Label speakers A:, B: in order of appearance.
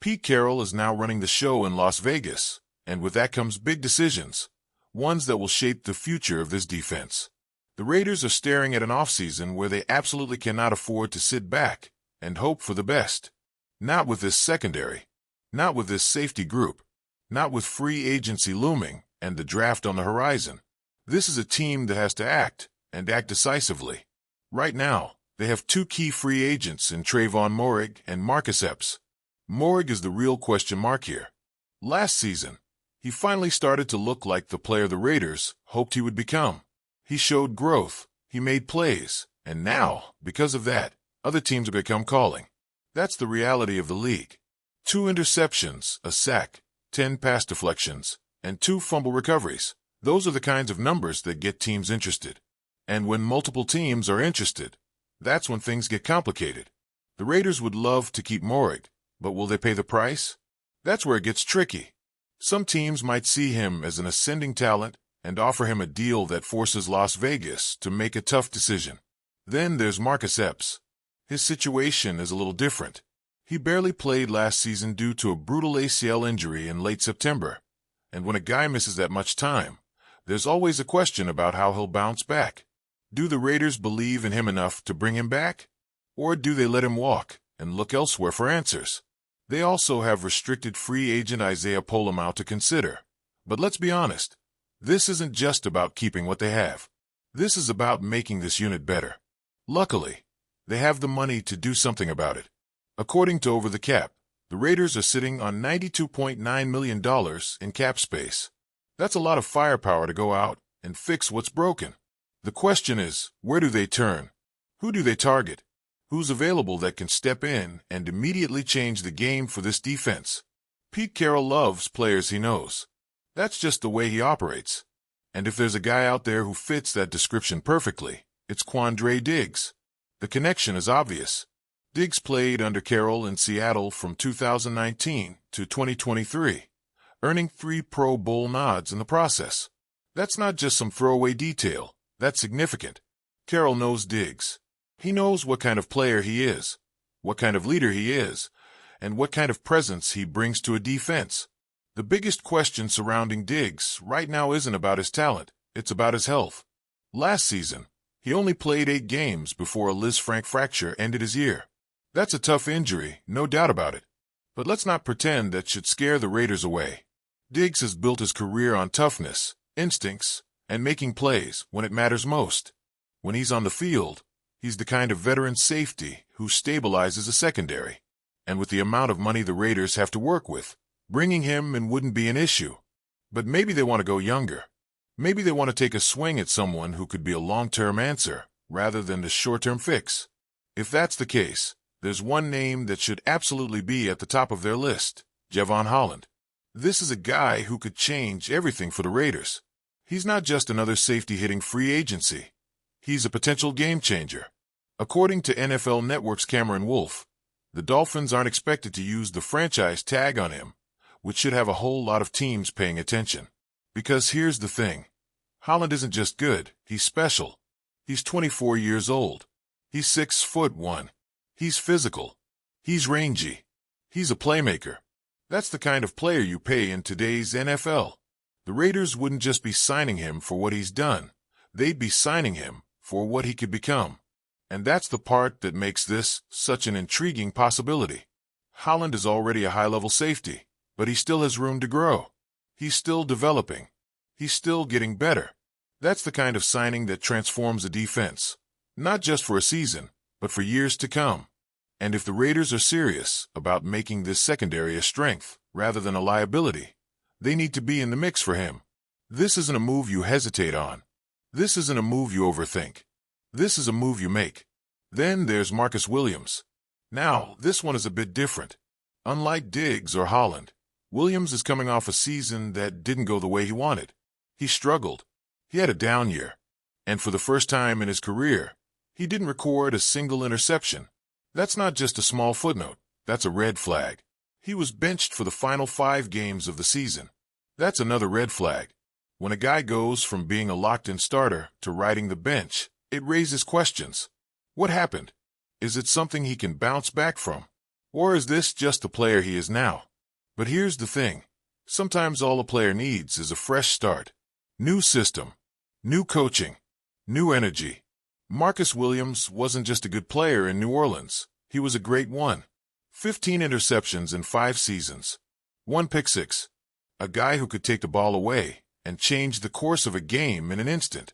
A: Pete Carroll is now running the show in Las Vegas, and with that comes big decisions, ones that will shape the future of this defense. The Raiders are staring at an offseason where they absolutely cannot afford to sit back and hope for the best. Not with this secondary, not with this safety group, not with free agency looming and the draft on the horizon. This is a team that has to act, and act decisively. Right now, they have two key free agents in Trayvon Moehrig and Marcus Epps. Moehrig is the real question mark here. Last season, he finally started to look like the player the Raiders hoped he would become. He showed growth, he made plays, and now, because of that, other teams have become calling. That's the reality of the league. 2 interceptions, a sack, 10 pass deflections, and 2 fumble recoveries. Those are the kinds of numbers that get teams interested. And when multiple teams are interested, that's when things get complicated. The Raiders would love to keep Moehrig, but will they pay the price? That's where it gets tricky. Some teams might see him as an ascending talent and offer him a deal that forces Las Vegas to make a tough decision. Then there's Marcus Epps. His situation is a little different. He barely played last season due to a brutal ACL injury in late September. And when a guy misses that much time, there's always a question about how he'll bounce back. Do the Raiders believe in him enough to bring him back? Or do they let him walk and look elsewhere for answers? They also have restricted free agent Isaiah Pola-Mao to consider. But let's be honest, this isn't just about keeping what they have. This is about making this unit better. Luckily, they have the money to do something about it. According to Over the Cap, the Raiders are sitting on $92.9 million in cap space. That's a lot of firepower to go out and fix what's broken. The question is, where do they turn? Who do they target? Who's available that can step in and immediately change the game for this defense? Pete Carroll loves players he knows. That's just the way he operates. And if there's a guy out there who fits that description perfectly, it's Quandre Diggs. The connection is obvious. Diggs played under Carroll in Seattle from 2019 to 2023, earning 3 Pro Bowl nods in the process. That's not just some throwaway detail. That's significant. Carroll knows Diggs. He knows what kind of player he is, what kind of leader he is, and what kind of presence he brings to a defense. The biggest question surrounding Diggs right now isn't about his talent, it's about his health. Last season, he only played 8 games before a Lisfranc fracture ended his year. That's a tough injury, no doubt about it. But let's not pretend that should scare the Raiders away. Diggs has built his career on toughness, instincts, and making plays when it matters most. When he's on the field, he's the kind of veteran safety who stabilizes a secondary. And with the amount of money the Raiders have to work with, bringing him in wouldn't be an issue. But maybe they want to go younger. Maybe they want to take a swing at someone who could be a long-term answer rather than the short-term fix. If that's the case, there's one name that should absolutely be at the top of their list, Jevon Holland. This is a guy who could change everything for the Raiders. He's not just another safety hitting free agency. He's a potential game changer. According to NFL Network's Cameron Wolfe, the Dolphins aren't expected to use the franchise tag on him, which should have a whole lot of teams paying attention. Because here's the thing. Holland isn't just good, he's special. He's 24 years old. He's 6'1". He's physical. He's rangy. He's a playmaker. That's the kind of player you pay in today's NFL. The Raiders wouldn't just be signing him for what he's done. They'd be signing him for what he could become. And that's the part that makes this such an intriguing possibility. Holland is already a high-level safety, but he still has room to grow. He's still developing. He's still getting better. That's the kind of signing that transforms a defense, not just for a season, but for years to come. And if the Raiders are serious about making this secondary a strength rather than a liability, they need to be in the mix for him. This isn't a move you hesitate on. This isn't a move you overthink. This is a move you make. Then there's Marcus Williams. Now, this one is a bit different. Unlike Diggs or Holland, Williams is coming off a season that didn't go the way he wanted. He struggled. He had a down year. And for the first time in his career, he didn't record a single interception. That's not just a small footnote. That's a red flag. He was benched for the final 5 games of the season. That's another red flag. When a guy goes from being a locked-in starter to riding the bench, it raises questions. What happened? Is it something he can bounce back from? Or is this just the player he is now? But here's the thing. Sometimes all a player needs is a fresh start. New system, new coaching, new energy. Marcus Williams wasn't just a good player in New Orleans. He was a great one. 15 interceptions in 5 seasons. 1 pick six. A guy who could take the ball away and change the course of a game in an instant.